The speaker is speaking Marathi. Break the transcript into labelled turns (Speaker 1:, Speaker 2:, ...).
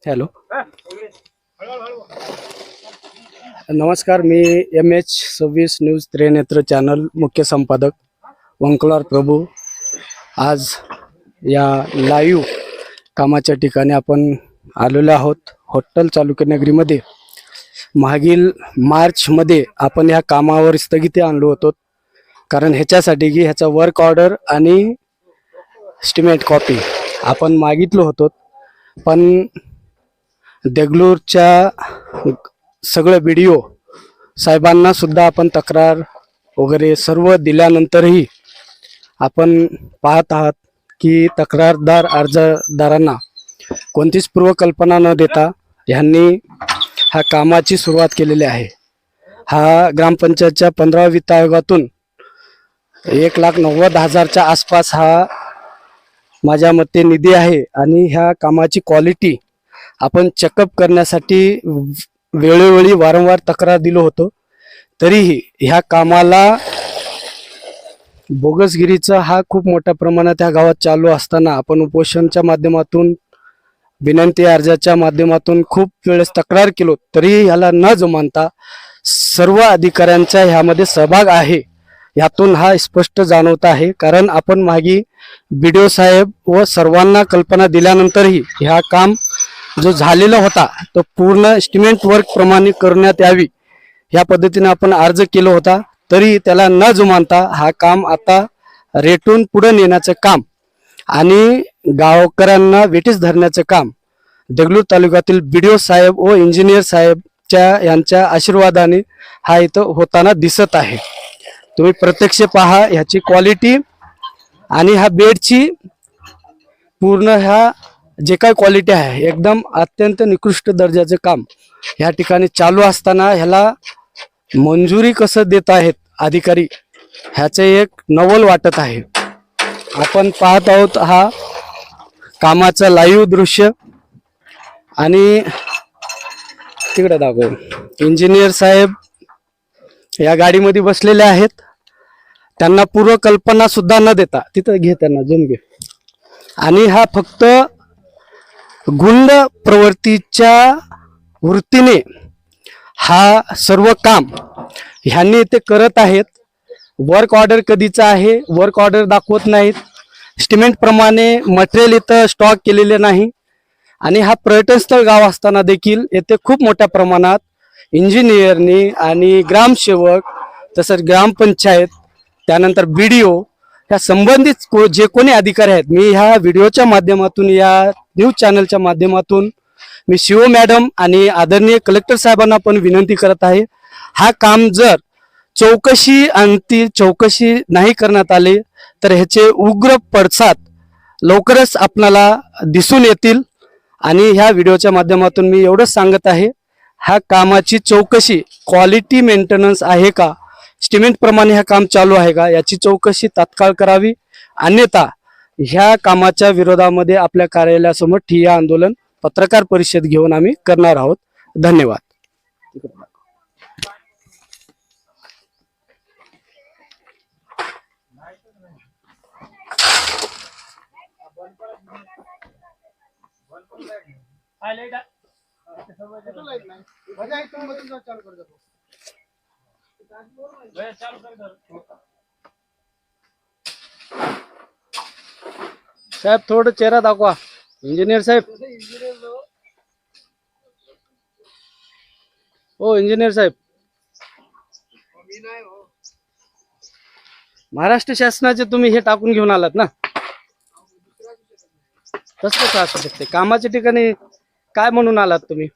Speaker 1: हॅलो, नमस्कार. मी MH26 न्यूज त्रिनेत्र चॅनल मुख्य संपादक वंकलार प्रभू. आज या लाईव्ह कामाच्या ठिकाणी आपण आलेलो आहोत. होट्टल चालुक्यनगरीमध्ये मागील मार्चमध्ये आपण ह्या कामावर स्थगिती आणलो होतो, कारण ह्याच्यासाठी की ह्याचा वर्क ऑर्डर आणि एस्टिमेट कॉपी आपण मागितलो होतो. पण देगलूरच्या सगळे व्हिडिओ साहेबांना सुद्धा आपण तक्रार वगैरे सर्व दिल्यानंतरही आपण पाहत आहात की तक्रारदार अर्जदारांना कोणतीच पूर्वकल्पना न देता ह्यांनी ह्या कामाची सुरुवात केलेली आहे. हा ग्रामपंचायतच्या 15व्या वित्त आयोगातून 1,90,000च्या आसपास हा माझ्या मते निधी आहे. आणि ह्या कामाची क्वालिटी आपण चेकअप करण्यासाठी वेळोवेळी वारंवार तक्रार दिलो होतो, तरीही ह्या कामाला बोगसगिरीचा हा खूप मोठ्या प्रमाणात ह्या गावात चालू असताना आपण उपोषणच्या माध्यमातून विनंती अर्जाच्या माध्यमातून खूप वेळेस तक्रार केलो, तरीही ह्याला न जुमानता सर्व अधिकाऱ्यांचा ह्यामध्ये सहभाग आहे. यातून हा स्पष्ट जाणवत आहे, कारण आपण मागे BDO साहेब व सर्वांना कल्पना दिल्यानंतरही ह्या काम जो झालेला होता तो पूर्ण एस्टिमेट वर्क प्रमाणे करण्यात यावी या पद्धतीने आपण अर्ज केला होता. तरी त्याला न जुमानता हा काम आता रेटून पुढे नेण्याचं काम आणि गावकऱ्यांना वेठीस धरण्याचं काम देगलूर तालुक्यातील BDO साहेब व इंजिनियर साहेबच्या यांच्या आशीर्वादाने हा इथं होताना दिसत आहे. तुम्ही प्रत्यक्ष पहा ह्याची क्वालिटी आणि ह्या बेडची पूर्ण ह्या जे काही क्वालिटी आहे एकदम अत्यंत निकृष्ट दर्जाचे काम ह्या ठिकाणी चालू असताना ह्याला मंजुरी कसं देत आहेत अधिकारी ह्याचे एक नवल वाटत आहे. आपण पाहत आहोत हा कामाचं लाईव्ह दृश्य. आणि तिकडे दाखव, इंजिनियर साहेब या गाडीमध्ये बसलेले आहेत. त्यांना पूर्वकल्पना सुद्धा न देता तिथं घे, त्यांना जूम घे. आणि हा फक्त गुंड प्रवृत्तीच्या वृत्तीने हा सर्व काम ह्यांनी ते करत आहेत. वर्क ऑर्डर कधीचा आहे, वर्क ऑर्डर दाखवत नाहीत. एस्टिमेट प्रमाणे मटेरियल इथं स्टॉक केलेले नाही. आणि हा पर्यटन स्थळ गाव असताना देखील येथे खूप मोठ्या प्रमाणात इंजिनियरनी आणि ग्रामसेवक तसंच ग्रामपंचायत त्यानंतर BDO ह्या संबंधित जे कोणी अधिकारी आहेत, मी ह्या व्हिडिओच्या माध्यमातून या न्यूज चॅनलच्या माध्यमातून मी CO मॅडम आणि आदरणीय कलेक्टर साहेबांना पण विनंती करत आहे, हा काम जर चौकशी नाही करण्यात आले तर ह्याचे उग्र पडसाद लवकरच आपल्याला दिसून येतील. आणि ह्या व्हिडिओच्या माध्यमातून मी एवढंच सांगत आहे, ह्या कामाची चौकशी क्वालिटी मेंटेनन्स आहे का, एस्टिमेट प्रमाणे हे काम चालू आहे का याची चौकशी तात्काळ करावी. अन्यथा ह्या कामाच्या विरोधामध्ये आपल्या कार्यालयासमोर ठिय्या आंदोलन पत्रकार परिषद घेऊन आम्ही करणार आहोत. धन्यवाद. साहेब थोडं चेहरा दाखवा. इंजिनियर साहेब, हो इंजिनियर साहेब. महाराष्ट्र शासनाचे तुम्ही हे टाकून घेऊन आलात ना, कसं असू शकते? कामाच्या ठिकाणी काय म्हणून आलात तुम्ही?